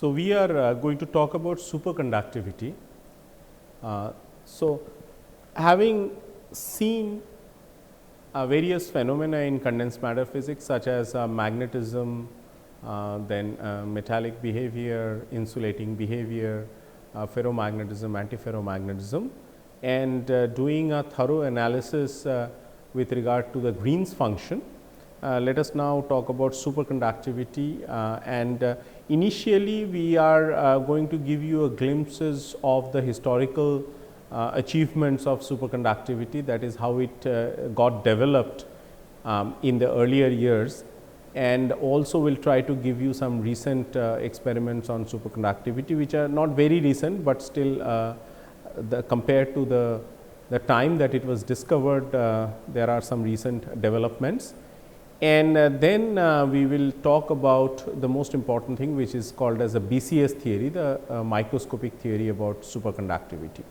So, we are going to talk about superconductivity. So, having seen various phenomena in condensed matter physics such as magnetism, then metallic behavior, insulating behavior, ferromagnetism, antiferromagnetism, and doing a thorough analysis with regard to the Green's function. Let us now talk about superconductivity, and initially we are going to give you a glimpses of the historical achievements of superconductivity, that is how it got developed in the earlier years, and also will try to give you some recent experiments on superconductivity, which are not very recent, but still compared to the time that it was discovered, there are some recent developments. And then we will talk about the most important thing, which is called as a BCS theory, the microscopic theory about superconductivity.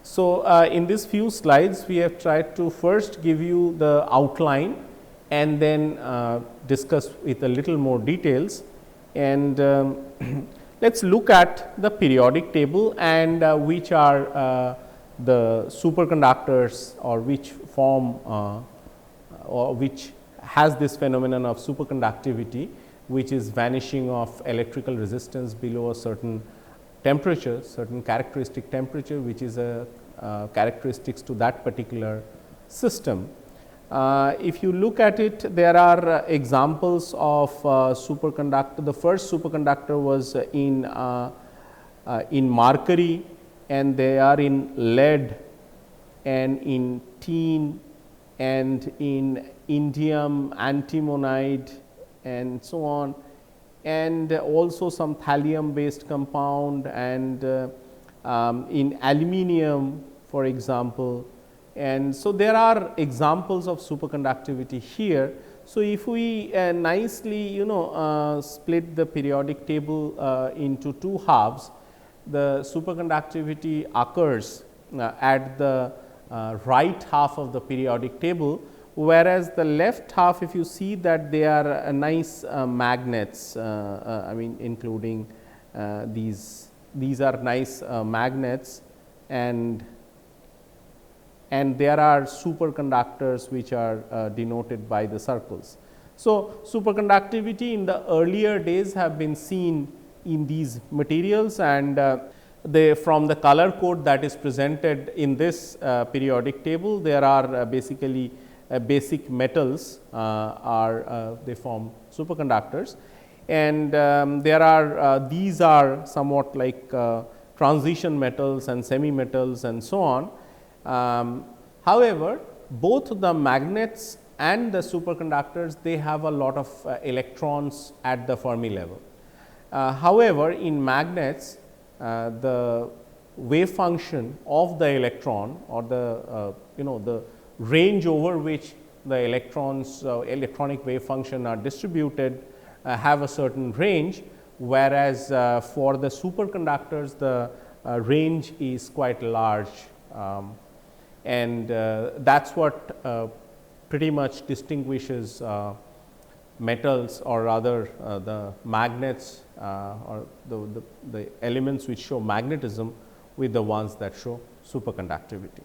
So, in these few slides, we have tried to first give you the outline and then discuss with a little more details. And let us look at the periodic table and which are the superconductors, or which form or which has this phenomenon of superconductivity, which is vanishing of electrical resistance below a certain temperature, certain characteristic temperature, which is a characteristics to that particular system. If you look at it, there are examples of superconductor. The first superconductor was in mercury, and they are in lead and in tin and in indium antimonide and so on, and also some thallium based compound, and in aluminum, for example. And so, there are examples of superconductivity here. So, if we nicely split the periodic table into two halves, the superconductivity occurs at the right half of the periodic table, whereas the left half, if you see that they are nice magnets, I mean including these are nice magnets, and there are superconductors which are denoted by the circles. So, superconductivity in the earlier days have been seen in these materials, and from the color code that is presented in this periodic table, there are basically basic metals they form superconductors, and there are these are somewhat like transition metals and semi metals and so on. However, both the magnets and the superconductors, they have a lot of electrons at the Fermi level. However, in magnets, the wave function of the electron, or the the range over which the electrons electronic wave function are distributed have a certain range, whereas for the superconductors the range is quite large, and that is what pretty much distinguishes metals, or rather the magnets or the elements which show magnetism with the ones that show superconductivity.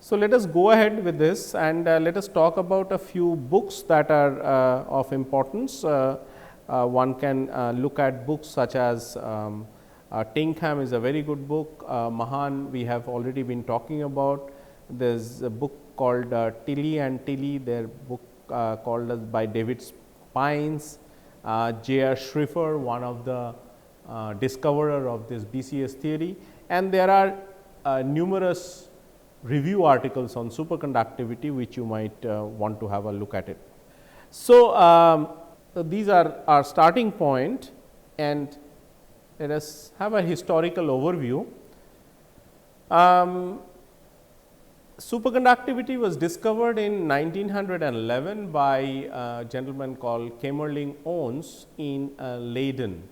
So, let us go ahead with this, and let us talk about a few books that are of importance. One can look at books such as Tinkham is a very good book. Mahan we have already been talking about. There is a book called Tilly and Tilly, their book called by David Spines. J.R. Schrieffer, one of the discoverer of this BCS theory, and there are numerous review articles on superconductivity which you might want to have a look at it. So, these are our starting point, and let us have a historical overview. Superconductivity was discovered in 1911 by a gentleman called Kamerlingh Onnes in Leiden.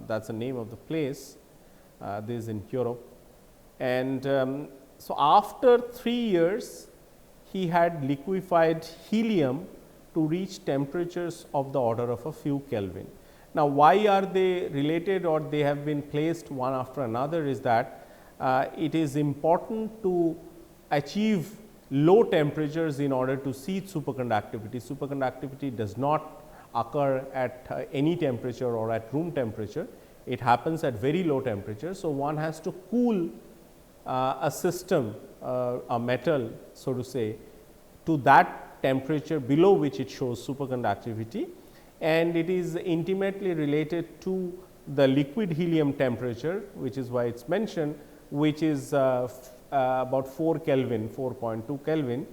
That is the name of the place. This is in Europe, and so after 3 years he had liquefied helium to reach temperatures of the order of a few Kelvin. Now, why are they related or they have been placed one after another is that it is important to achieve low temperatures in order to see superconductivity. Superconductivity does not occur at any temperature or at room temperature, it happens at very low temperature. So, one has to cool a system, a metal so to say, to that temperature below which it shows superconductivity, and it is intimately related to the liquid helium temperature, which is why it is mentioned, which is about 4 Kelvin, 4.2 Kelvin.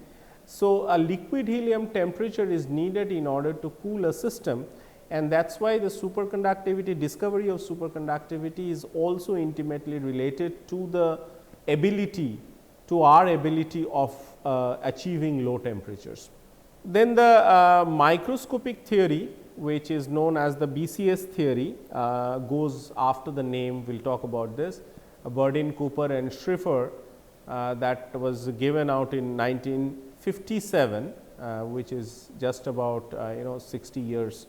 So, a liquid helium temperature is needed in order to cool a system, and that is why the superconductivity, discovery of superconductivity is also intimately related to the ability, to our ability of achieving low temperatures. Then the microscopic theory, which is known as the BCS theory, goes after the name, we will talk about this, Burdin, Cooper and Schrieffer, that was given out in 1957, which is just about 60 years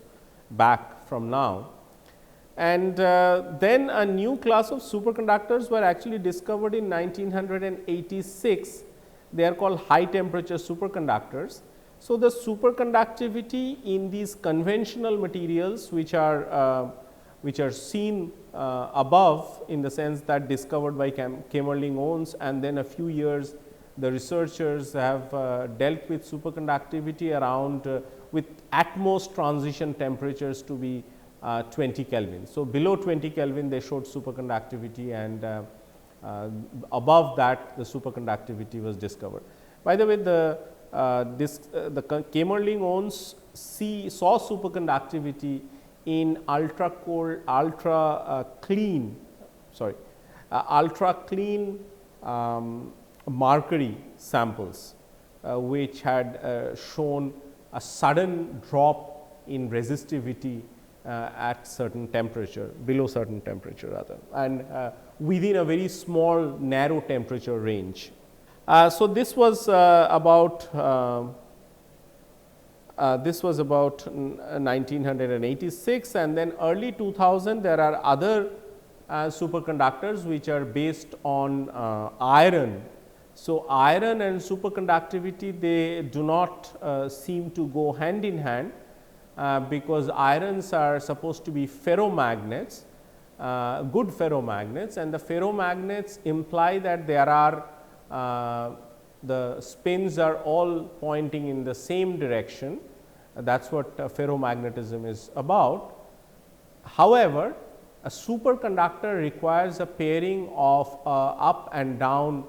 back from now. And then a new class of superconductors were actually discovered in 1986. They are called high temperature superconductors. So, the superconductivity in these conventional materials which are seen above, in the sense that discovered by Kamerlingh-Onnes, and then a few years the researchers have dealt with superconductivity around with at most transition temperatures to be 20 Kelvin. So, below 20 Kelvin they showed superconductivity, and above that the superconductivity was discovered. By the way, the Kamerlingh-Onnes saw superconductivity in ultra clean mercury samples, which had shown a sudden drop in resistivity at certain temperature, below certain temperature rather, and within a very small narrow temperature range. So, this was about 1986, and then early 2000 there are other superconductors which are based on iron. So, iron and superconductivity, they do not seem to go hand in hand, because irons are supposed to be ferromagnets, good ferromagnets, and the ferromagnets imply that there are the spins are all pointing in the same direction. That is what ferromagnetism is about. However, a superconductor requires a pairing of up and down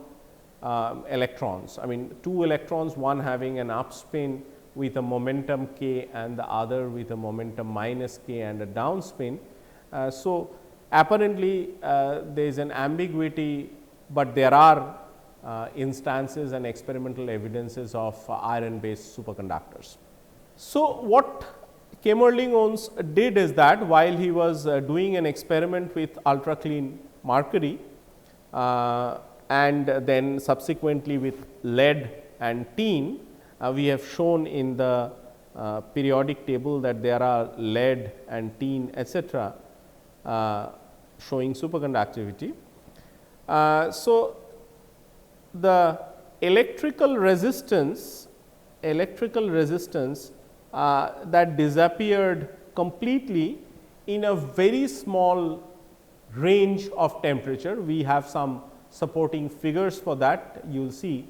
electrons. I mean, two electrons, one having an up spin with a momentum k and the other with a momentum minus k and a down spin. So, apparently there is an ambiguity, but there are instances and experimental evidences of iron based superconductors. So, what Kamerlingh-Onnes did is that while he was doing an experiment with ultra clean mercury and then subsequently with lead and tin, we have shown in the periodic table that there are lead and tin etcetera showing superconductivity. So, the electrical resistance that disappeared completely in a very small range of temperature. We have some supporting figures for that, you will see,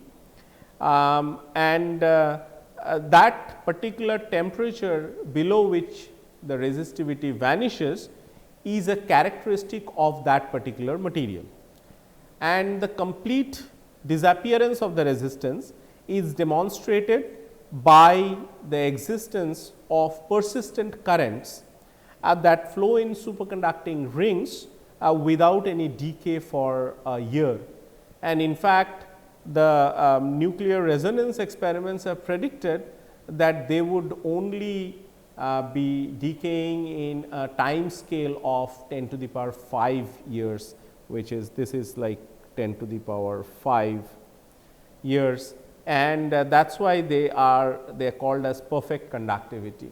and that particular temperature below which the resistivity vanishes is a characteristic of that particular material, and the complete disappearance of the resistance is demonstrated by the existence of persistent currents that flow in superconducting rings without any decay for a year. And in fact, the nuclear resonance experiments have predicted that they would only be decaying in a time scale of 10 to the power 5 years, which is, this is like 10 to the power 5 years, and that is why they are called as perfect conductivity.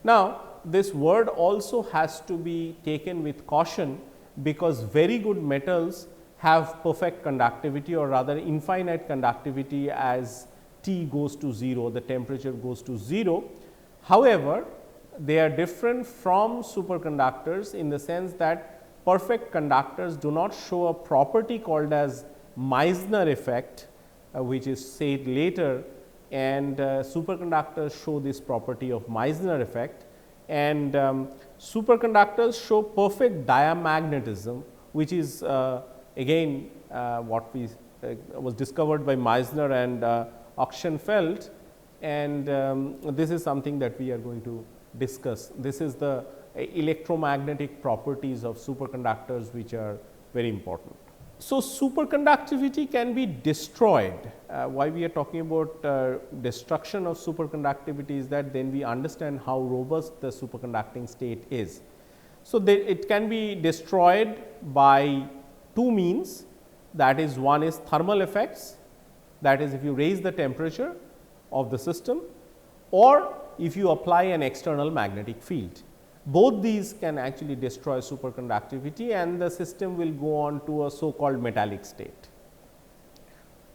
Now, this word also has to be taken with caution, because very good metals have perfect conductivity, or rather infinite conductivity as T goes to 0, the temperature goes to 0. However, they are different from superconductors in the sense that perfect conductors do not show a property called as Meissner effect, which is said later, and superconductors show this property of Meissner effect, and superconductors show perfect diamagnetism, which is again what we was discovered by Meissner and Oxenfeld, and this is something that we are going to discuss. This is the electromagnetic properties of superconductors, which are very important. So, superconductivity can be destroyed. Why we are talking about destruction of superconductivity is that then we understand how robust the superconducting state is. So, it can be destroyed by two means, that is, one is thermal effects, that is, if you raise the temperature of the system, or if you apply an external magnetic field. Both these can actually destroy superconductivity, and the system will go on to a so called metallic state.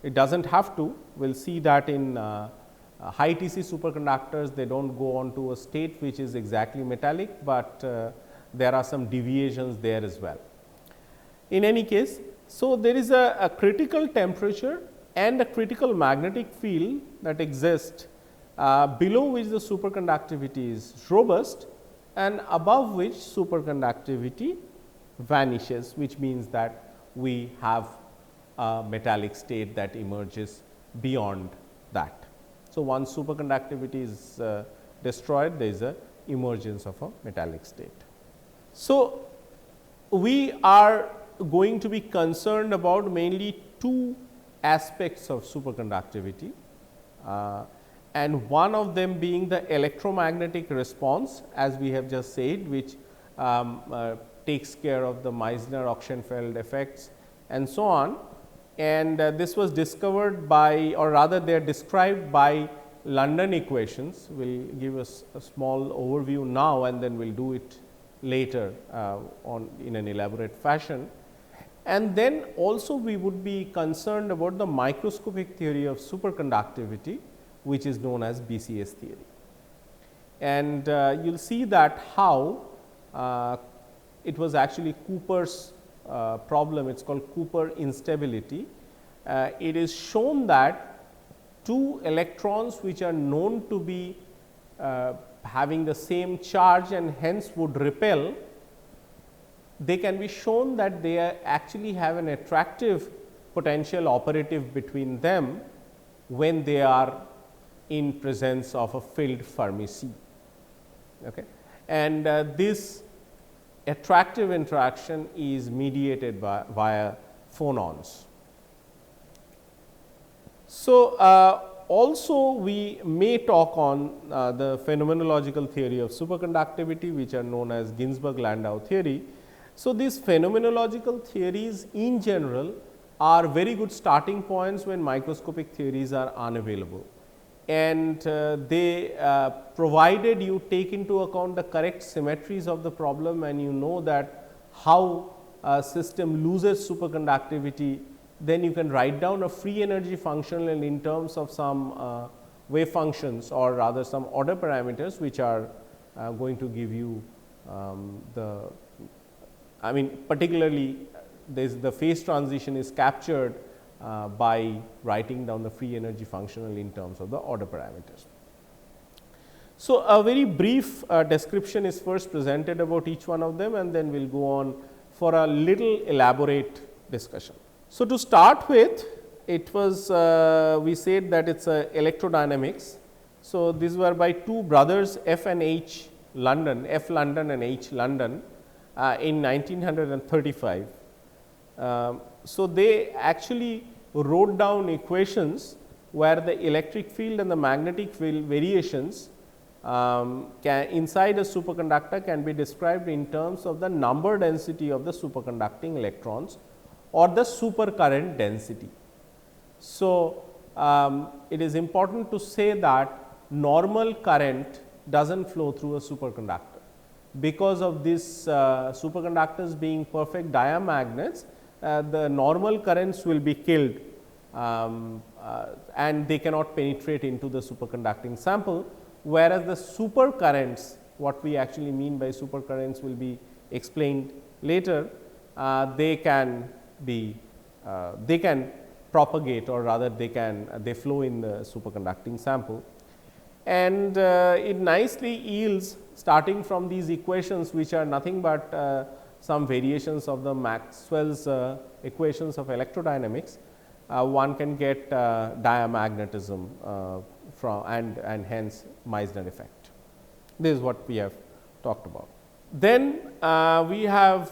It does not have to, we will see that in high TC superconductors, they do not go on to a state which is exactly metallic, but there are some deviations there as well. In any case, so there is a critical temperature and a critical magnetic field that exist below which the superconductivity is robust, and above which superconductivity vanishes, which means that we have a metallic state that emerges beyond that. So, once superconductivity is destroyed, there is a emergence of a metallic state. So, we are going to be concerned about mainly two aspects of superconductivity, and one of them being the electromagnetic response, as we have just said, which takes care of the Meissner Oxenfeld effects and so on. And this was discovered by, or rather they are described by London equations. We will give us a small overview now, and then we will do it later in an elaborate fashion. And then also we would be concerned about the microscopic theory of superconductivity, which is known as BCS theory. And you will see that how it was actually Cooper's problem, it is called Cooper instability. It is shown that two electrons which are known to be having the same charge and hence would repel, they can be shown that they actually have an attractive potential operative between them when they are in presence of a filled Fermi sea. Okay. And this attractive interaction is mediated via phonons. So, also we may talk on the phenomenological theory of superconductivity, which are known as Ginzburg-Landau theory. So, these phenomenological theories in general are very good starting points when microscopic theories are unavailable, and they provided you take into account the correct symmetries of the problem, and you know that how a system loses superconductivity, then you can write down a free energy function and in terms of some wave functions, or rather some order parameters, which are going to give you particularly the phase transition is captured by writing down the free energy functional in terms of the order parameters. So, a very brief description is first presented about each one of them, and then we will go on for a little elaborate discussion. So, to start with, it was we said that it is electrodynamics. So, these were by two brothers F and H London, F London and H London in 1935. So, they actually wrote down equations where the electric field and the magnetic field variations inside a superconductor can be described in terms of the number density of the superconducting electrons or the supercurrent density. So, it is important to say that normal current does not flow through a superconductor. because of this superconductors being perfect diamagnets, the normal currents will be killed and they cannot penetrate into the superconducting sample, whereas the super currents, what we actually mean by super currents will be explained later, they can be they can propagate, or rather they flow in the superconducting sample. And it nicely yields, starting from these equations which are nothing but some variations of the Maxwell's equations of electrodynamics, one can get diamagnetism from and hence Meissner effect. This is what we have talked about. Then we have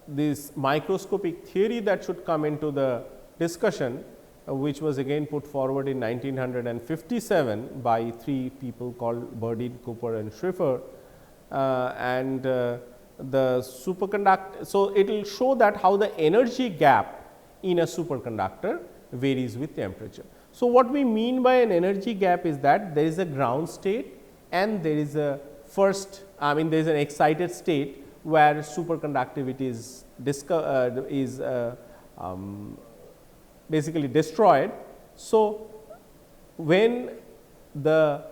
this microscopic theory that should come into the discussion, which was again put forward in 1957 by three people called Burdeen, Cooper and Schrieffer, and the superconductor. So, it will show that how the energy gap in a superconductor varies with temperature. So, what we mean by an energy gap is that there is a ground state and there is a there is an excited state where superconductivity is basically destroyed. So, when the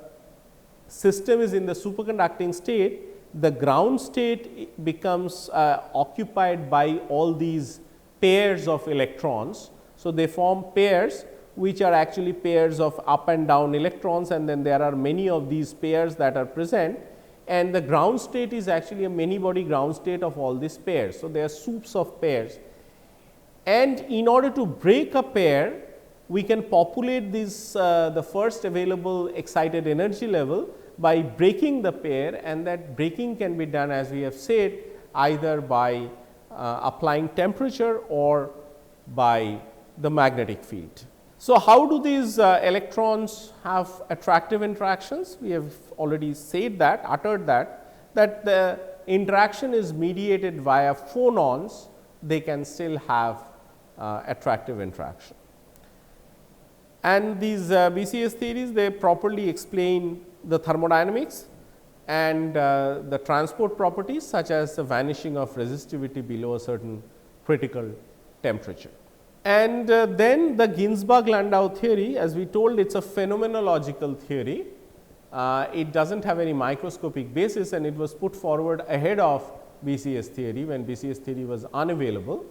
system is in the superconducting state, the ground state becomes occupied by all these pairs of electrons. So, they form pairs which are actually pairs of up and down electrons, and then there are many of these pairs that are present, and the ground state is actually a many body ground state of all these pairs. So, there are soups of pairs, and in order to break a pair, we can populate this the first available excited energy level by breaking the pair, and that breaking can be done, as we have said, either by applying temperature or by the magnetic field. So, how do these electrons have attractive interactions? We have already said that, uttered that the interaction is mediated via phonons, they can still have attractive interaction. And these BCS theories, they properly explain the thermodynamics and the transport properties, such as the vanishing of resistivity below a certain critical temperature. And then the Ginzburg-Landau theory, as we told, it is a phenomenological theory. It does not have any microscopic basis, and it was put forward ahead of BCS theory when BCS theory was unavailable.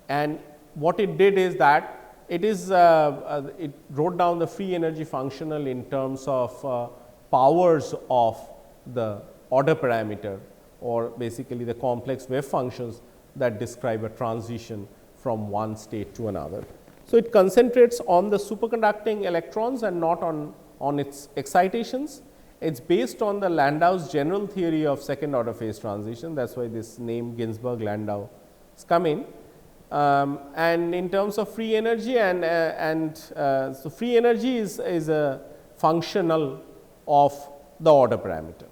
And what it did is that it wrote down the free energy functional in terms of powers of the order parameter, or basically the complex wave functions that describe a transition from one state to another. So, it concentrates on the superconducting electrons and not on its excitations. It is based on the Landau's general theory of second order phase transition, that is why this name Ginzburg-Landau has come in. And in terms of free energy so free energy is a functional of the order parameter.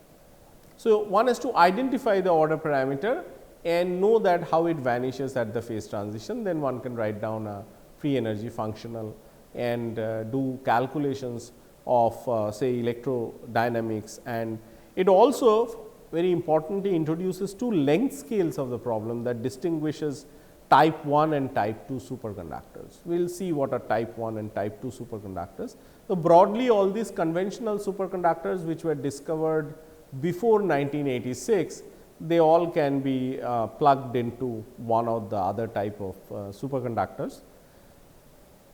So, one has to identify the order parameter and know that how it vanishes at the phase transition, then one can write down a free energy functional and do calculations of say electrodynamics, and it also very importantly introduces two length scales of the problem that distinguishes type 1 and type 2 superconductors. We will see what are type 1 and type 2 superconductors. So, broadly all these conventional superconductors which were discovered before 1986, they all can be plugged into one or the other type of superconductors.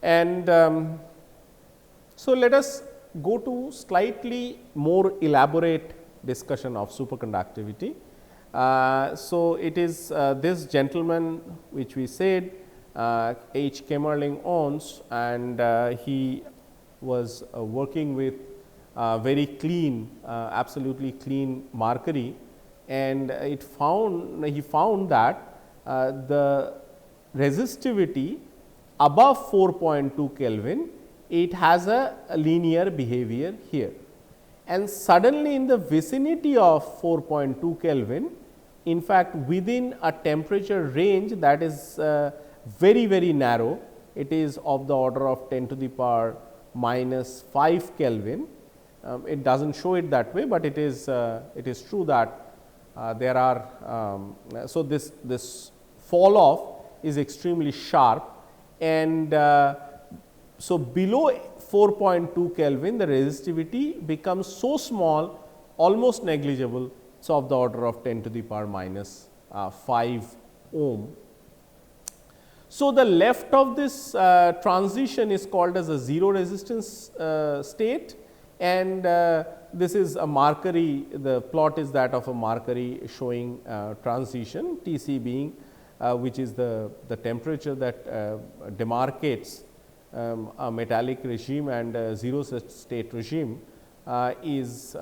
And so, let us go to slightly more elaborate discussion of superconductivity. So, it is this gentleman which we said H. Kamerlingh-Onnes, and he was working with very clean, absolutely clean mercury, and he found that the resistivity above 4.2 Kelvin, it has a linear behavior here, and suddenly in the vicinity of 4.2 Kelvin, in fact within a temperature range that is very narrow, it is of the order of 10 to the power minus 5 Kelvin. It does not show it that way, but it is true that there are so this fall off is extremely sharp, and so below 4.2 Kelvin the resistivity becomes so small, almost negligible. So, of the order of 10 to the power minus 5 ohm. So, the left of this transition is called as a zero resistance state, and this is a Marcori, the plot is that of a Marcori showing transition, Tc being which is the temperature that demarcates a metallic regime and a zero state regime, is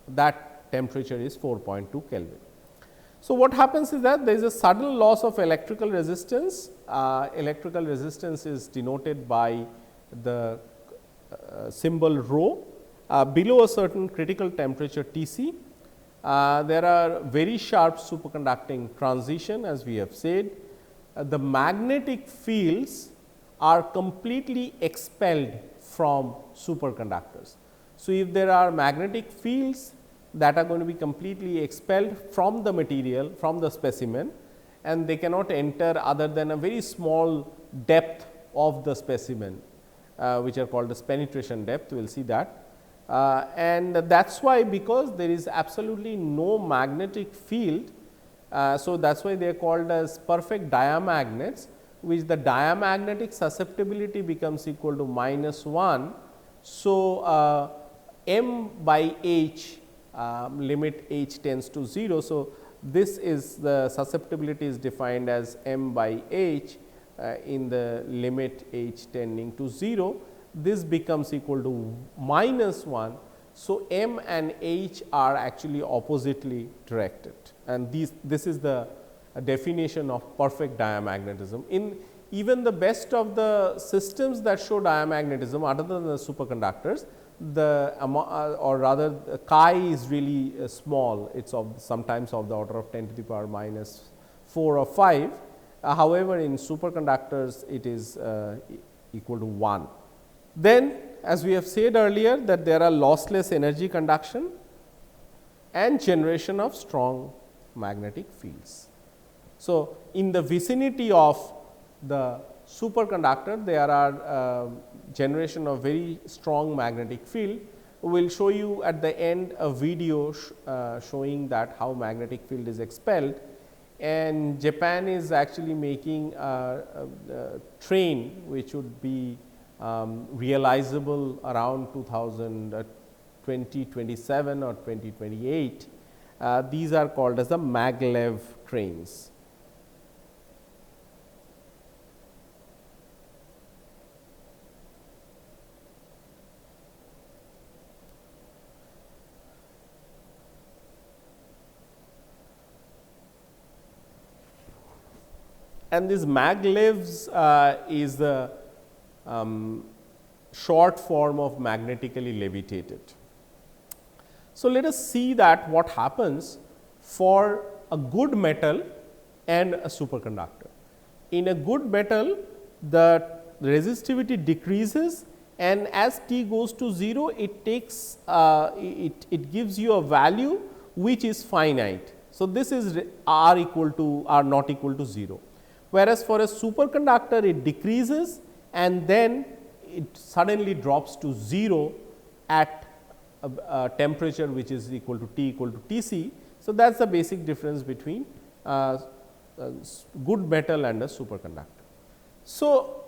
that temperature is 4.2 Kelvin. So, what happens is that there is a sudden loss of electrical resistance. Electrical resistance is denoted by the symbol rho below a certain critical temperature Tc. There are very sharp superconducting transition, as we have said. The magnetic fields are completely expelled from superconductors. So, if there are magnetic fields that are going to be completely expelled from the material, from the specimen, and they cannot enter other than a very small depth of the specimen, which are called as penetration depth, we will see that. And that is why, because there is absolutely no magnetic field, so that is why they are called as perfect diamagnets, which the diamagnetic susceptibility becomes equal to -1. So, m by h, limit h tends to 0. So, this is the susceptibility is defined as m by h in the limit h tending to 0. This becomes equal to -1. So, m and h are actually oppositely directed, and this is the definition of perfect diamagnetism. In even the best of the systems that show diamagnetism other than the superconductors, the or rather the chi is really small, it is of sometimes of the order of 10 to the power minus 4 or 5. However, in superconductors it is equal to 1. Then, as we have said earlier, that there are lossless energy conduction and generation of strong magnetic fields. So, in the vicinity of the superconductor, there are generation of very strong magnetic field. We will show you at the end a video showing that how magnetic field is expelled, and Japan is actually making a train which would be realizable around 2027 or 2028. These are called as the maglev trains. And this maglevs is the short form of magnetically levitated. So, let us see that what happens for a good metal and a superconductor. In a good metal, the resistivity decreases, and as t goes to 0, it takes it gives you a value which is finite. So, this is r equal to r not equal to 0. Whereas, for a superconductor it decreases and then it suddenly drops to 0 at a temperature which is equal to T equal to Tc. So, that is the basic difference between good metal and a superconductor. So,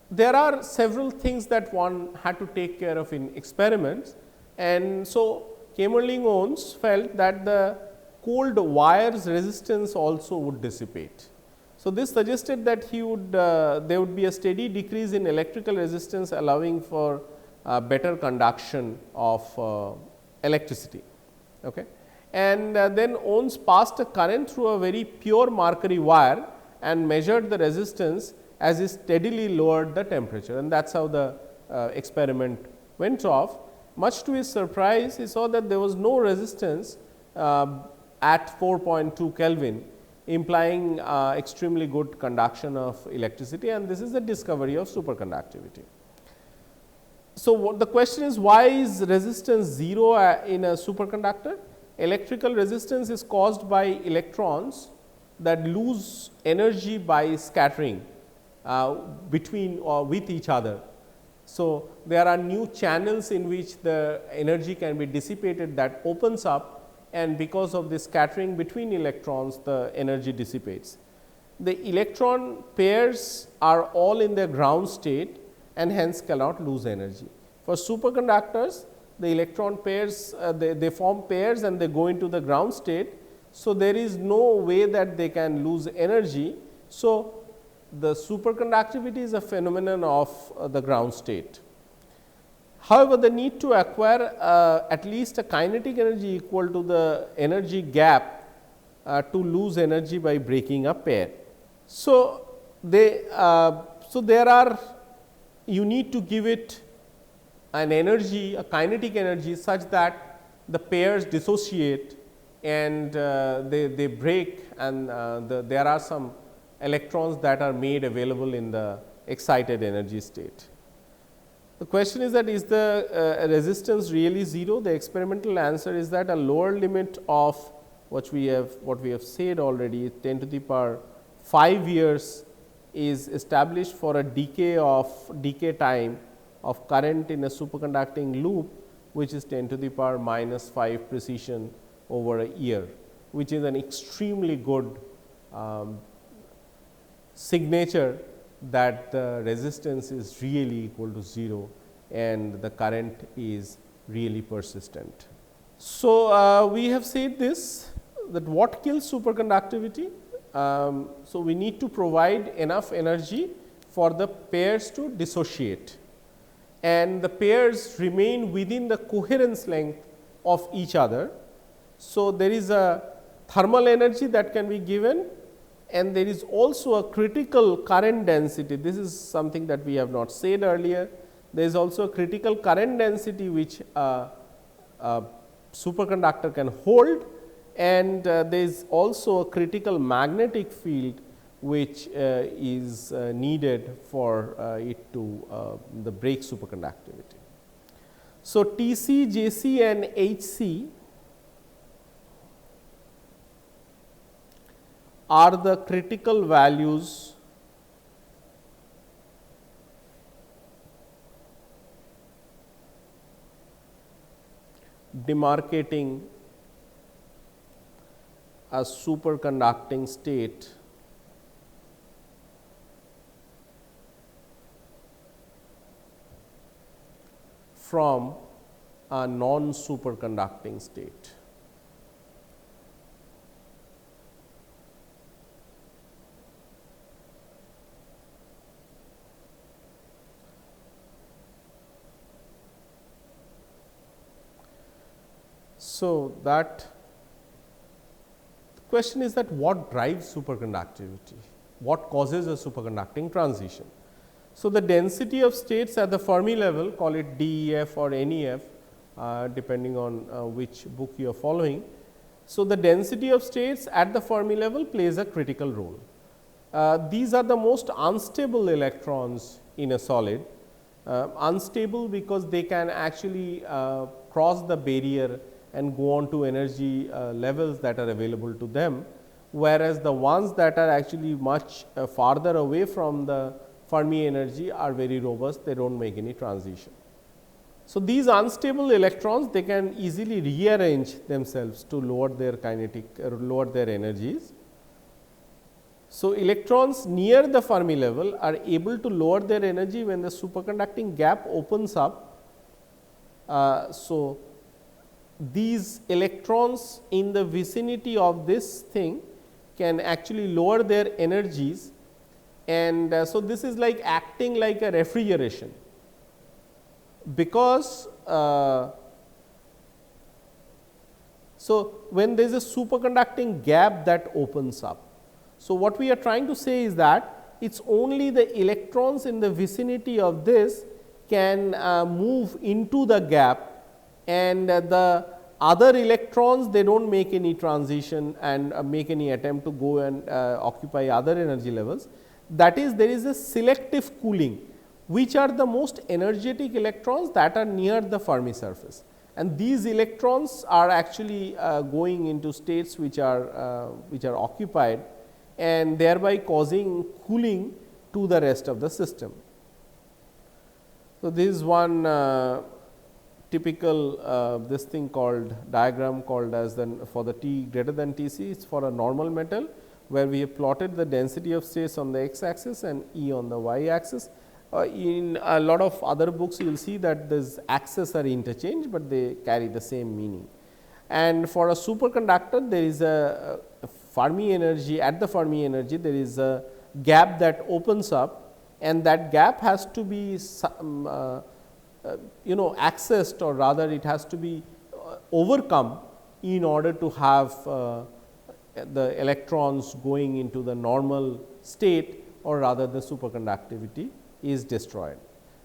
there are several things that one had to take care of in experiments, and so Kamerlingh-Onnes felt that the cold wires resistance also would dissipate. So, this suggested that he would there would be a steady decrease in electrical resistance, allowing for better conduction of electricity. Okay. And then Onnes passed a current through a very pure Marcori wire and measured the resistance as he steadily lowered the temperature, and that is how the experiment went off. Much to his surprise, he saw that there was no resistance at 4.2 Kelvin, implying extremely good conduction of electricity, and this is the discovery of superconductivity. So, the question is, why is resistance 0 in a superconductor? electrical resistance is caused by electrons that lose energy by scattering between or with each other. So, there are new channels in which the energy can be dissipated that opens up, and because of this scattering between electrons, the energy dissipates. The electron pairs are all in their ground state and hence cannot lose energy. For superconductors, the electron pairs they form pairs and they go into the ground state. So, there is no way that they can lose energy. So, the superconductivity is a phenomenon of the ground state. However, the need to acquire at least a kinetic energy equal to the energy gap to lose energy by breaking a pair. So, there are you need to give it an energy, a kinetic energy such that the pairs dissociate and they break, and there are some electrons that are made available in the excited energy state. The question is that is the resistance really 0? The experimental answer is that a lower limit of what we have said already, 10 to the power 5 years is established for a decay time of current in a superconducting loop, which is 10 to the power minus 5 precision over a year, which is an extremely good signature that the resistance is really equal to 0 and the current is really persistent. So, we have said this, that what kills superconductivity? So, we need to provide enough energy for the pairs to dissociate, and the pairs remain within the coherence length of each other. So, there is a thermal energy that can be given, and there is also a critical current density. This is something that we have not said earlier. There is also a critical current density which a superconductor can hold, and there is also a critical magnetic field which is needed for it to the break superconductivity. So, TC, JC and HC are the critical values demarcating a superconducting state from a non-superconducting state. So, that the question is that what drives superconductivity, what causes a superconducting transition. So, the density of states at the Fermi level, call it DEF or NEF depending on which book you are following. So, the density of states at the Fermi level plays a critical role. These are the most unstable electrons in a solid, unstable because they can actually cross the barrier and go on to energy levels that are available to them, whereas the ones that are actually much farther away from the Fermi energy are very robust, they do not make any transition. So, these unstable electrons, they can easily rearrange themselves to lower their kinetic lower their energies. So, electrons near the Fermi level are able to lower their energy when the superconducting gap opens up. So, these electrons in the vicinity of this thing can actually lower their energies, and so this is like acting like a refrigeration, because so when there is a superconducting gap that opens up. So, what we are trying to say is that it is only the electrons in the vicinity of this can move into the gap, and the other electrons they do not make any transition and make any attempt to go and occupy other energy levels. That is, there is a selective cooling, which are the most energetic electrons that are near the Fermi surface, and these electrons are actually going into states which are occupied, and thereby causing cooling to the rest of the system. So, this is one typical this thing called diagram called as for the T greater than T c, it is for a normal metal, where we have plotted the density of states on the x axis and E on the y axis. In a lot of other books you will see that these axes are interchanged, but they carry the same meaning. And for a superconductor, there is a Fermi energy, at the Fermi energy there is a gap that opens up, and that gap has to be accessed, or rather it has to be overcome in order to have the electrons going into the normal state, or rather the superconductivity is destroyed.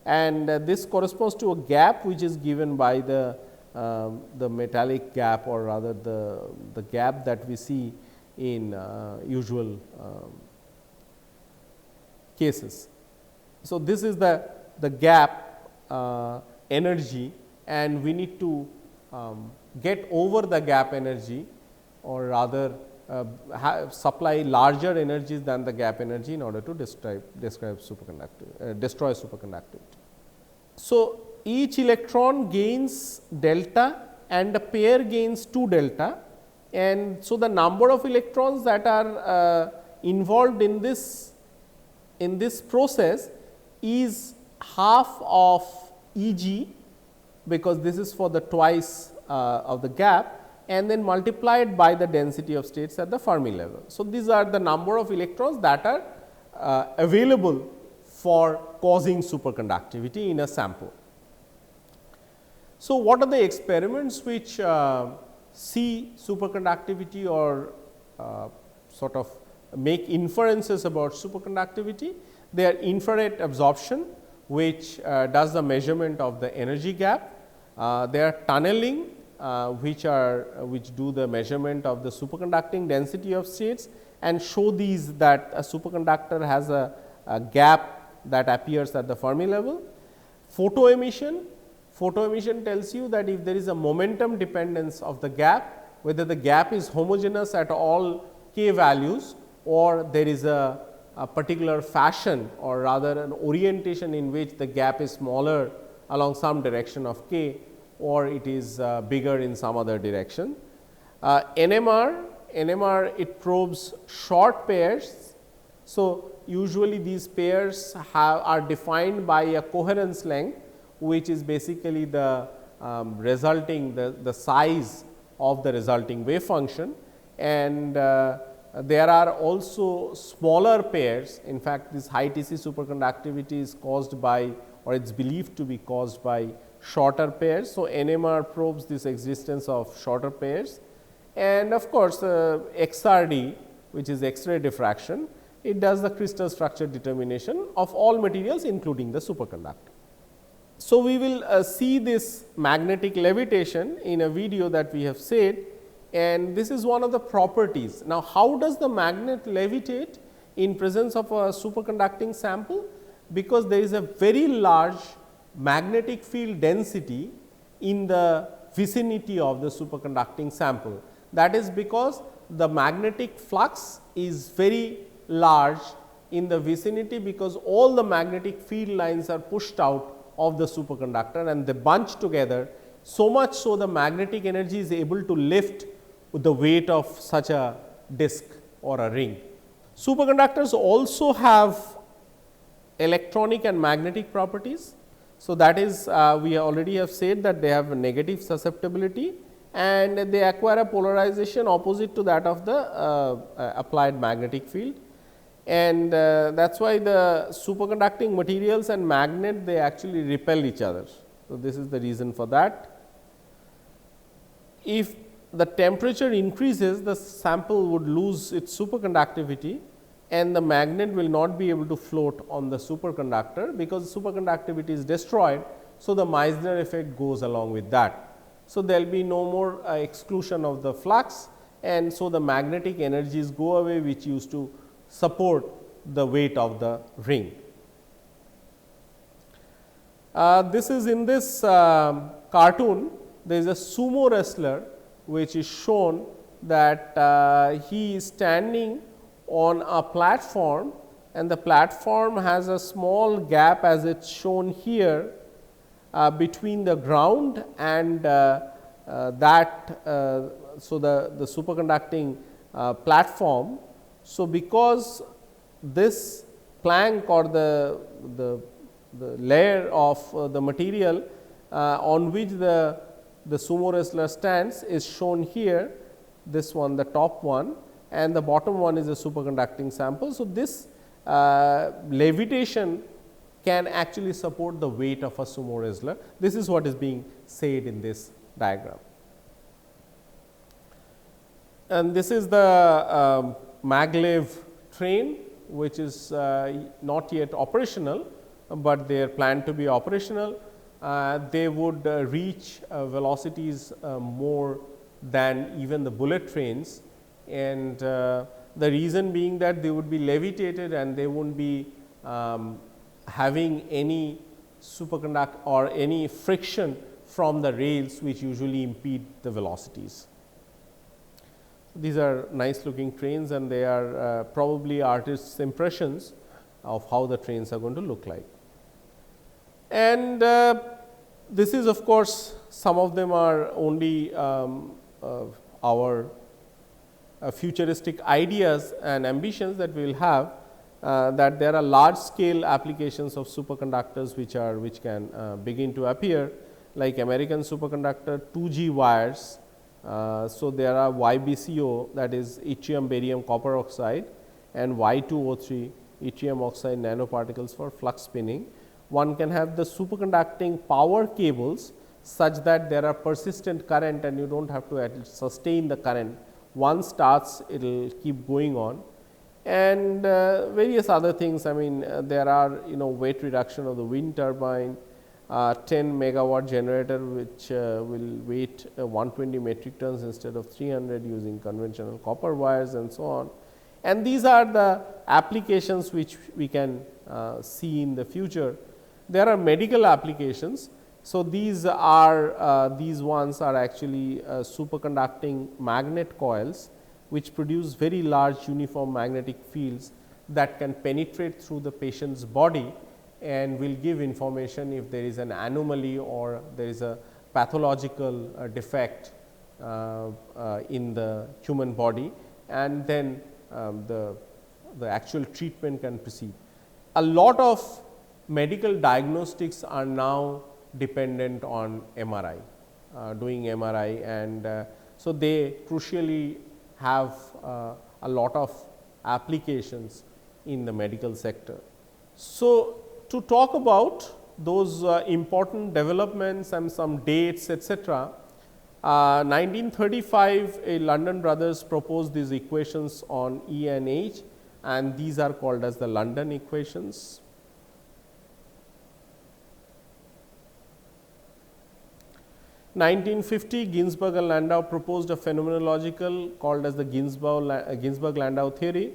And this corresponds to a gap which is given by the metallic gap, or rather the gap that we see in usual cases. So, this is the gap energy, and we need to get over the gap energy, or rather supply larger energies than the gap energy in order to destroy superconductivity. So, each electron gains delta and a pair gains 2 delta, and so the number of electrons that are involved in this process is half of E g, because this is for the twice of the gap, and then multiplied by the density of states at the Fermi level. So, these are the number of electrons that are available for causing superconductivity in a sample. So, what are the experiments which see superconductivity, or sort of make inferences about superconductivity? They are infrared absorption, which does the measurement of the energy gap. They are tunneling, which do the measurement of the superconducting density of states, and show these that a superconductor has a gap that appears at the Fermi level. Photo emission tells you that if there is a momentum dependence of the gap, whether the gap is homogeneous at all k values, or there is a particular fashion, or rather an orientation in which the gap is smaller along some direction of k, or it is bigger in some other direction. NMR it probes short pairs. So, usually these pairs are defined by a coherence length, which is basically the resulting the size of the resulting wave function, and there are also smaller pairs. In fact, this high T c superconductivity is caused by, or it is believed to be caused by, shorter pairs. So, NMR probes this existence of shorter pairs, and of course, XRD, which is X-ray diffraction, it does the crystal structure determination of all materials including the superconductor. So, we will see this magnetic levitation in a video that we have said, and this is one of the properties. Now, how does the magnet levitate in presence of a superconducting sample? Because there is a very large magnetic field density in the vicinity of the superconducting sample. That is because the magnetic flux is very large in the vicinity, because all the magnetic field lines are pushed out of the superconductor and they bunch together, so much so the magnetic energy is able to lift the weight of such a disk or a ring. Superconductors also have electronic and magnetic properties. So, that is we already have said that they have a negative susceptibility, and they acquire a polarization opposite to that of the applied magnetic field, and that is why the superconducting materials and magnet, they actually repel each other. So, this is the reason for that. If the temperature increases, the sample would lose its superconductivity, and the magnet will not be able to float on the superconductor, because superconductivity is destroyed. So, the Meissner effect goes along with that. So, there will be no more exclusion of the flux, and so the magnetic energies go away, which used to support the weight of the ring. This is in this cartoon, there is a sumo wrestler which is shown that he is standing on a platform, and the platform has a small gap as it is shown here between the ground and that so the superconducting platform. So, because this plank or the layer of the material on which the sumo wrestler stands is shown here, this one, the top one, and the bottom one is a superconducting sample. So, this levitation can actually support the weight of a sumo wrestler. This is what is being said in this diagram. And this is the maglev train, which is not yet operational, but they are planned to be operational. They would reach velocities more than even the bullet trains, and the reason being that they would be levitated and they would not be having any superconduct or any friction from the rails which usually impede the velocities. These are nice looking trains, and they are probably artists' impressions of how the trains are going to look like. And this is of course, some of them are only our futuristic ideas and ambitions that we will have, that there are large scale applications of superconductors which can begin to appear, like American superconductor 2G wires. So, there are YBCO, that is yttrium barium copper oxide, and Y2O3 yttrium oxide nanoparticles for flux spinning. One can have the superconducting power cables such that there are persistent current and you do not have to sustain the current. One starts, it will keep going on, and various other things. I mean, there are weight reduction of the wind turbine, 10 megawatt generator which will weight 120 metric tons instead of 300 using conventional copper wires and so on. And these are the applications which we can see in the future. There are medical applications. So, these ones are actually superconducting magnet coils which produce very large uniform magnetic fields that can penetrate through the patient's body and will give information if there is an anomaly or there is a pathological defect in the human body, and then the actual treatment can proceed. A lot of medical diagnostics are now dependent on MRI, doing MRI, and so they crucially have a lot of applications in the medical sector. So, to talk about those important developments and some dates, etc., 1935 a London brothers proposed these equations on E and H, and these are called as the London equations. In 1950, Ginzburg and Landau proposed a phenomenological called as the Ginzburg-Landau theory.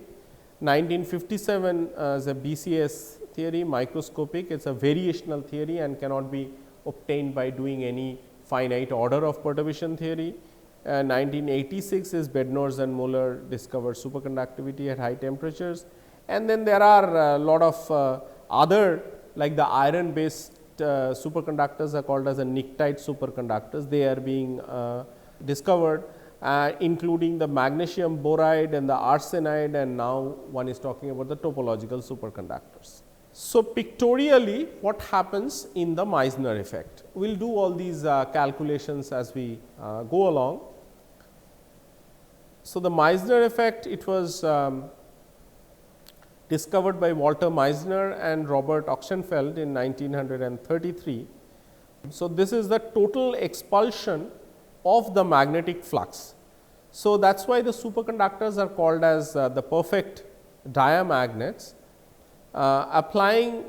1957 is a BCS theory, microscopic. It is a variational theory and cannot be obtained by doing any finite order of perturbation theory. 1986 is Bednorz and Muller discovered superconductivity at high temperatures. And then there are a lot of other, like the iron based superconductors are called as a Nictide superconductors. They are being discovered, including the magnesium boride and the arsenide, and now one is talking about the topological superconductors. So, pictorially what happens in the Meissner effect? We will do all these calculations as we go along. So, the Meissner effect, it was discovered by Walter Meissner and Robert Oxenfeld in 1933. So, this is the total expulsion of the magnetic flux. So, that is why the superconductors are called as the perfect diamagnets. Applying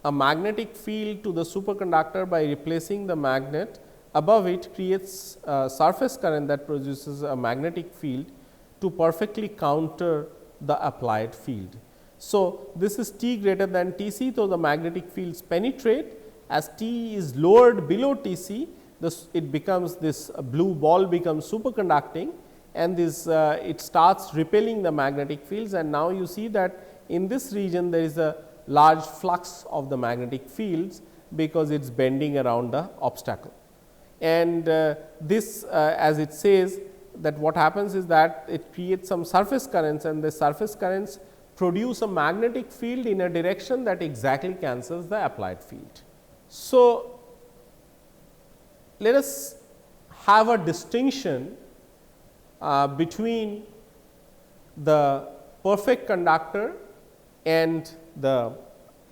a magnetic field to the superconductor by replacing the magnet above it creates a surface current that produces a magnetic field to perfectly counter the applied field. So, this is T greater than T c, so the magnetic fields penetrate. As T is lowered below T c, it becomes this blue ball becomes superconducting, and this it starts repelling the magnetic fields, and now you see that in this region there is a large flux of the magnetic fields because it is bending around the obstacle. And this as it says that what happens is that it creates some surface currents, and the surface currents produce a magnetic field in a direction that exactly cancels the applied field. So, let us have a distinction between the perfect conductor and the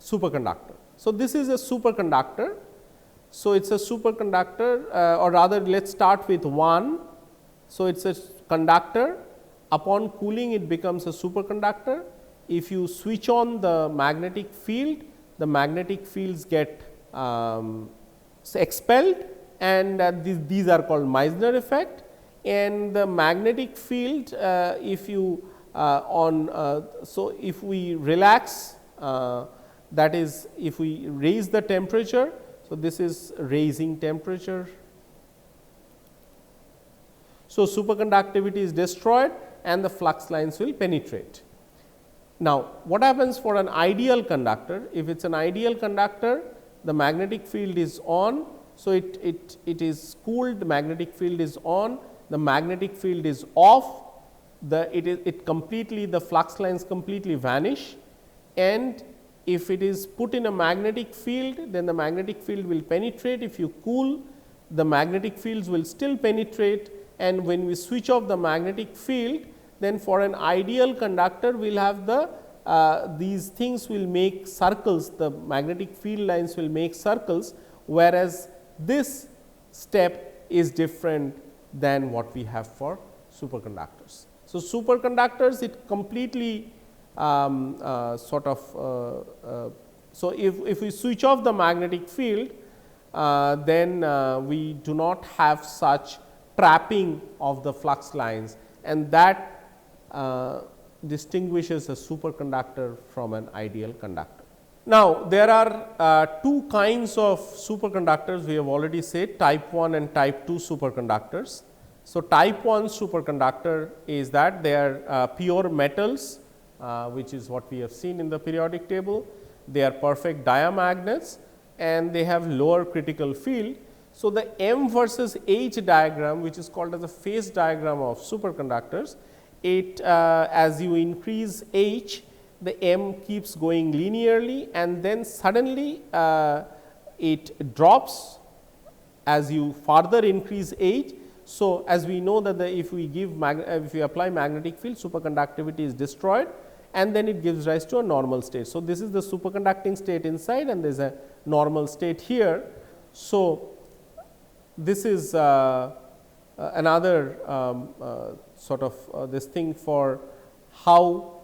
superconductor. So, this is a superconductor. So, it is a superconductor or rather let us start with 1. So, it is a conductor, upon cooling it becomes a superconductor. If you switch on the magnetic field, the magnetic fields get expelled, and these are called Meissner effect. And the magnetic field if you so if we relax, that is if we raise the temperature. So, this is raising temperature. So, superconductivity is destroyed and the flux lines will penetrate. Now, what happens for an ideal conductor? If it is an ideal conductor, the magnetic field is on. So, it is cooled, the magnetic field is on, the magnetic field is off, the flux lines completely vanish, and if it is put in a magnetic field, then the magnetic field will penetrate. If you cool, the magnetic fields will still penetrate, and when we switch off the magnetic field, then for an ideal conductor we will have the these things will make circles, the magnetic field lines will make circles, whereas this step is different than what we have for superconductors. So, superconductors it completely so if we switch off the magnetic field, then we do not have such trapping of the flux lines, and that distinguishes a superconductor from an ideal conductor. Now, there are two kinds of superconductors we have already said, type 1 and type 2 superconductors. So, type 1 superconductor is that they are pure metals, which is what we have seen in the periodic table. They are perfect diamagnets and they have lower critical field. So, the M versus H diagram, which is called as a phase diagram of superconductors, it as you increase H, the M keeps going linearly, and then suddenly it drops as you further increase H. So, as we know that if we apply magnetic field, superconductivity is destroyed, and then it gives rise to a normal state. So, this is the superconducting state inside, and there is a normal state here. So, this is another sort of this thing for how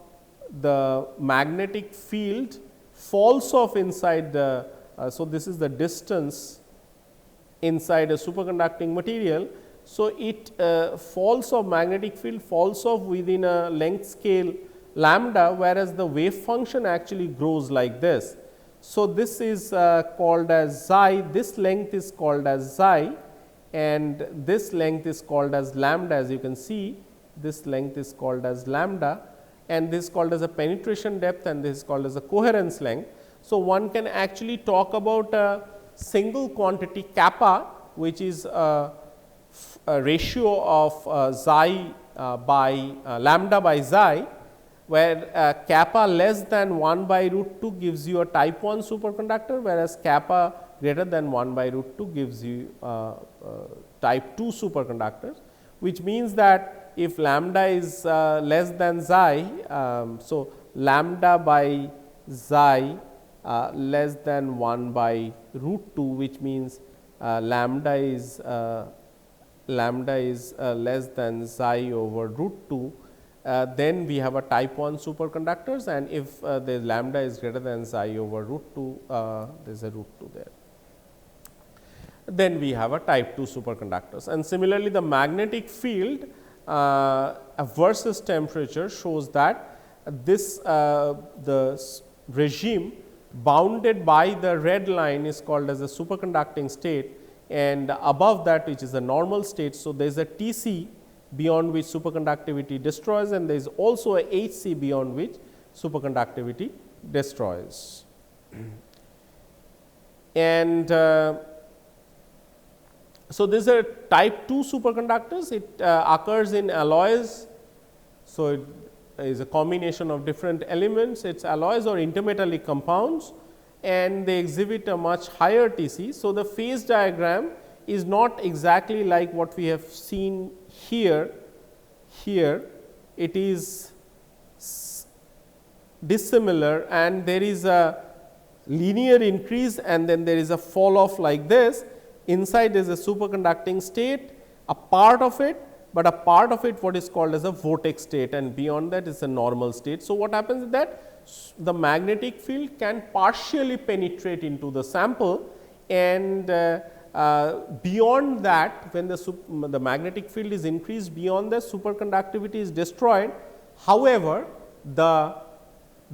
the magnetic field falls off inside the. So, this is the distance inside a superconducting material. So, it falls off, magnetic field falls off within a length scale lambda, whereas the wave function actually grows like this. So, this is called as xi, this length is called as xi, and this length is called as lambda. As you can see, this length is called as lambda, and this is called as a penetration depth, and this is called as a coherence length. So, one can actually talk about a single quantity kappa, which is a ratio of xi by lambda by xi, where kappa less than 1 by root 2 gives you a type 1 superconductor, whereas kappa greater than 1 by root 2 gives you type 2 superconductors, which means that if lambda is less than xi, so lambda by xi less than 1 by root 2, which means lambda is less than xi over root 2, then we have a type 1 superconductors, and if the lambda is greater than xi over root 2, there is a root 2 there, then we have a type 2 superconductors. And similarly, the magnetic field versus temperature shows that this the regime bounded by the red line is called as a superconducting state, and above that which is a normal state. So, there is a TC beyond which superconductivity destroys, and there is also a HC beyond which superconductivity destroys. And so, these are type 2 superconductors. It occurs in alloys. So, it is a combination of different elements, it is alloys or intermetallic compounds, and they exhibit a much higher TC. So, the phase diagram is not exactly like what we have seen here. Here it is dissimilar, and there is a linear increase and then there is a fall off like this. Inside is a superconducting state, a part of it, but a part of it what is called as a vortex state, and beyond that is a normal state. So, what happens is that the magnetic field can partially penetrate into the sample, and beyond that, when the magnetic field is increased beyond that, superconductivity is destroyed. However, the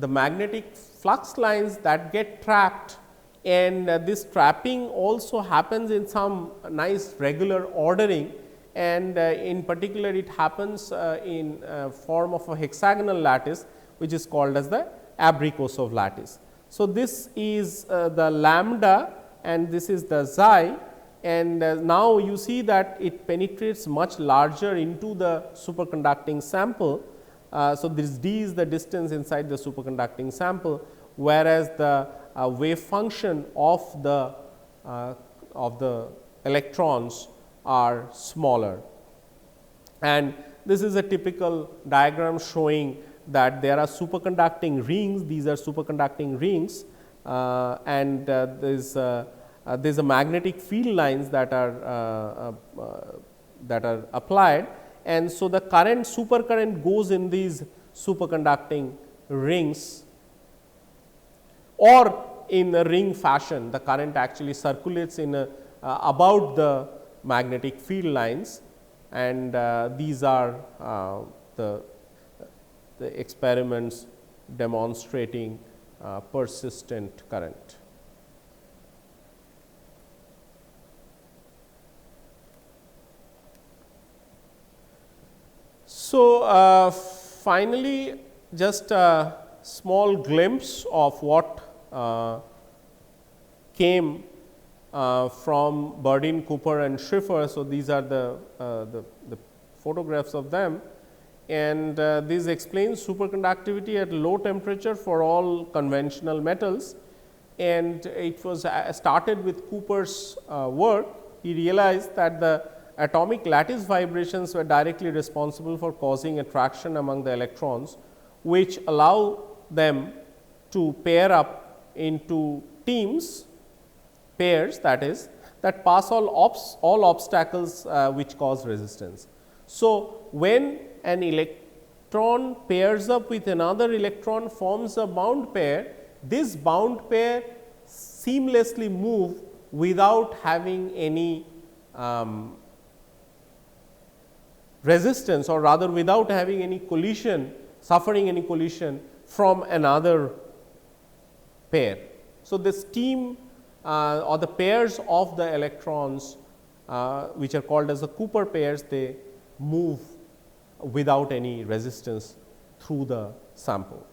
magnetic flux lines that get trapped, and this trapping also happens in some nice regular ordering, and in particular it happens in form of a hexagonal lattice which is called as the Abrikosov lattice. So, this is the lambda and this is the xi, and now you see that it penetrates much larger into the superconducting sample. So, this d is the distance inside the superconducting sample, whereas the wave function of the electrons are smaller. And this is a typical diagram showing that there are superconducting rings, these are superconducting rings, and there is a magnetic field lines that are applied, and so the current supercurrent goes in these superconducting rings, or in a ring fashion the current actually circulates in about the magnetic field lines, and these are the experiments demonstrating persistent current. So, finally, just a small glimpse of what came from Burdeen, Cooper and Schiffer. So, these are the photographs of them, and this explains superconductivity at low temperature for all conventional metals, and it was started with Cooper's work. He realized that the atomic lattice vibrations were directly responsible for causing attraction among the electrons, which allow them to pair up into teams, pairs that is, that pass all obstacles which cause resistance. So, when an electron pairs up with another electron, forms a bound pair, this bound pair seamlessly move without having any resistance, or rather without having any collision, suffering any collision from another pair. So, this team or the pairs of the electrons which are called as the Cooper pairs, they move without any resistance through the sample.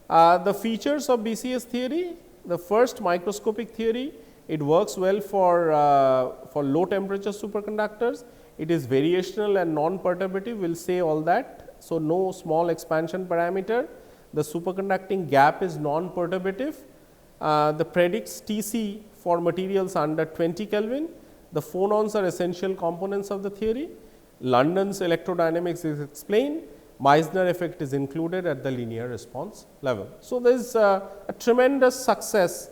The features of BCS theory: the first, microscopic theory, it works well for low temperature superconductors. It is variational and non-perturbative, we will say all that. So, no small expansion parameter. The superconducting gap is non-perturbative. The predicts TC for materials under 20 Kelvin. The phonons are essential components of the theory. London's electrodynamics is explained. Meissner effect is included at the linear response level. So, there is a tremendous success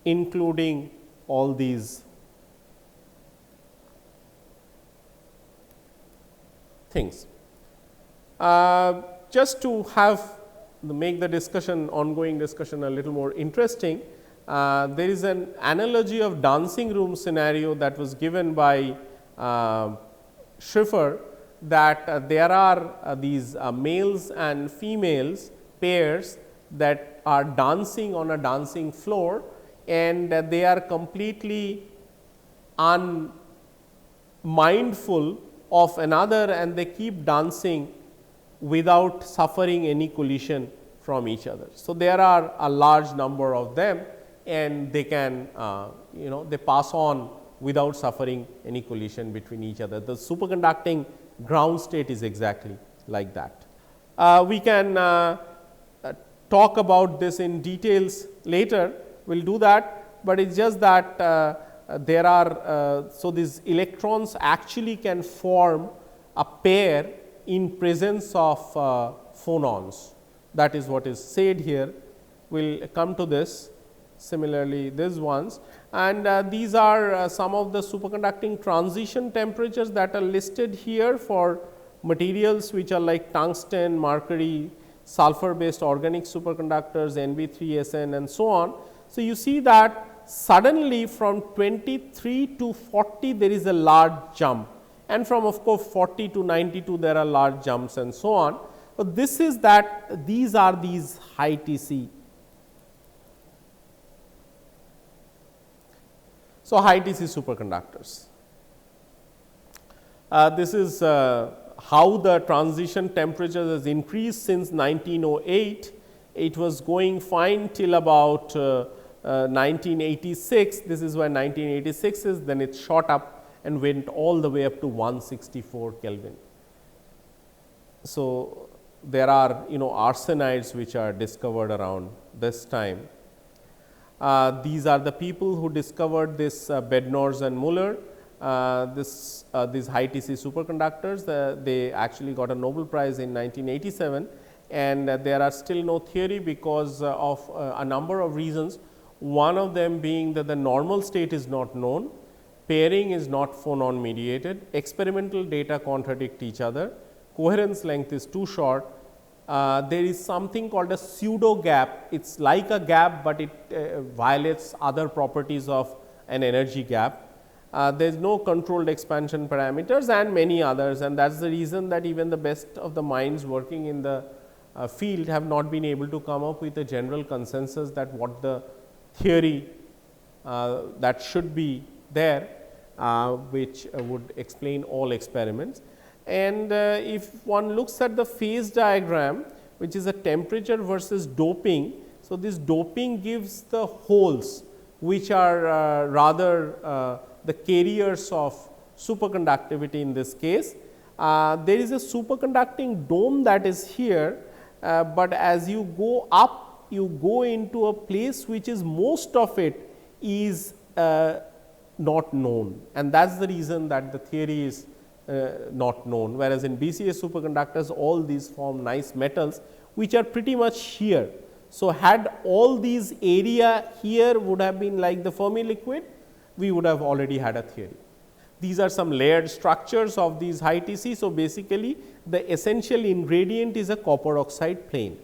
including all these things. Just to make the discussion, ongoing discussion, a little more interesting, there is an analogy of dancing room scenario that was given by Schiffer, that there are these males and females pairs that are dancing on a dancing floor, and they are completely unmindful of another, and they keep dancing without suffering any collision from each other. So, there are a large number of them, and they can they pass on without suffering any collision between each other. The superconducting ground state is exactly like that. We can talk about this in details later, we will do that, but it is just that there are so these electrons actually can form a pair in presence of phonons. That is what is said here. We will come to this. Similarly, these ones, and these are some of the superconducting transition temperatures that are listed here for materials which are like tungsten, mercury, sulfur based organic superconductors, Nb3Sn and so on. So, you see that suddenly from 23 to 40 there is a large jump, and from of course 40 to 92 there are large jumps and so on. So, this is that these are these high TC. So, high TC superconductors. This is how the transition temperature has increased since 1908. It was going fine till about 1986. This is when 1986 is, then it shot up and went all the way up to 164 Kelvin. So, there are arsenides which are discovered around this time. These are the people who discovered this Bednorz and Muller, these high TC superconductors. They actually got a Nobel Prize in 1987, and there are still no theory because of a number of reasons. One of them being that the normal state is not known, pairing is not phonon mediated, experimental data contradict each other, coherence length is too short. There is something called a pseudo gap. It is like a gap, but it violates other properties of an energy gap. There is no controlled expansion parameters and many others, and that is the reason that even the best of the minds working in the field have not been able to come up with a general consensus that what the theory that should be there, which would explain all experiments. And if one looks at the phase diagram, which is a temperature versus doping. So, this doping gives the holes which are rather the carriers of superconductivity in this case. There is a superconducting dome that is here, but as you go up, you go into a place which is most of it is not known, and that is the reason that the theory is not known, whereas in BCA superconductors all these form nice metals which are pretty much here. So, had all these area here would have been like the Fermi liquid, we would have already had a theory. These are some layered structures of these high TC. So, basically the essential ingredient is a copper oxide plane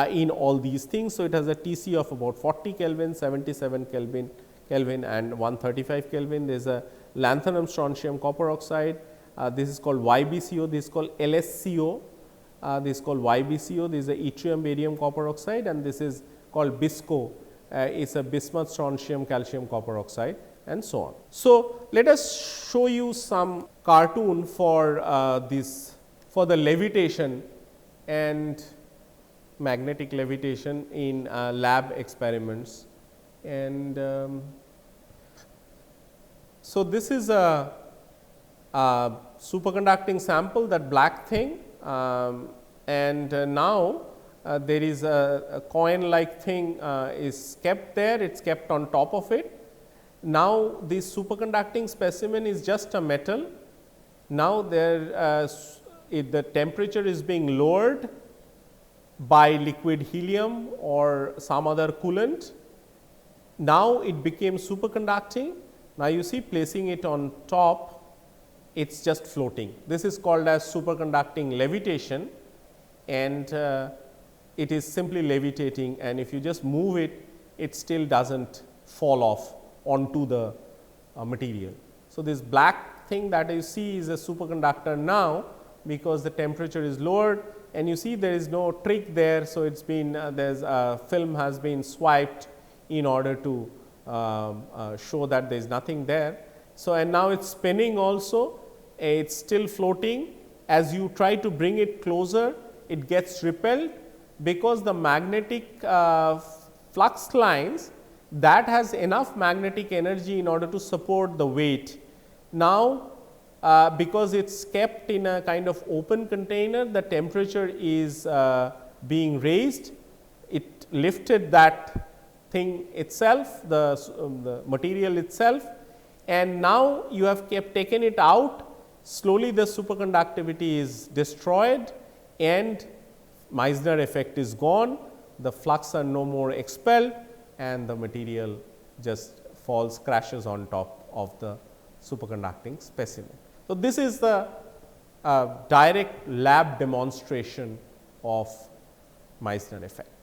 in all these things. So, it has a TC of about 40 Kelvin, 77 Kelvin and 135 Kelvin. There is a lanthanum strontium copper oxide. This is called YbCO, this is called LsCO, this is called YbCO, this is a yttrium barium copper oxide, and this is called BISCO, it is a bismuth strontium calcium copper oxide and so on. So, let us show you some cartoon for this, for the levitation and magnetic levitation in lab experiments. And so, this is a superconducting sample, that black thing, and now there is a coin like thing is kept there, it is kept on top of it. Now, this superconducting specimen is just a metal. Now, there the temperature is being lowered by liquid helium or some other coolant. Now, it became superconducting. Now, you see placing it on top, it is just floating. This is called as superconducting levitation, and it is simply levitating, and if you just move it, it still does not fall off onto the material. So, this black thing that you see is a superconductor now, because the temperature is lowered, and you see there is no trick there. So, it has been there is a film has been swiped in order to show that there is nothing there. So, and now it is spinning also, it is still floating. As you try to bring it closer, it gets repelled, because the magnetic flux lines that has enough magnetic energy in order to support the weight. Now, because it is kept in a kind of open container, the temperature is being raised, it lifted that thing itself, the material itself, and now you have taken it out. Slowly the superconductivity is destroyed and Meissner effect is gone, the flux are no more expelled and the material just falls, crashes on top of the superconducting specimen. So, this is the direct lab demonstration of Meissner effect.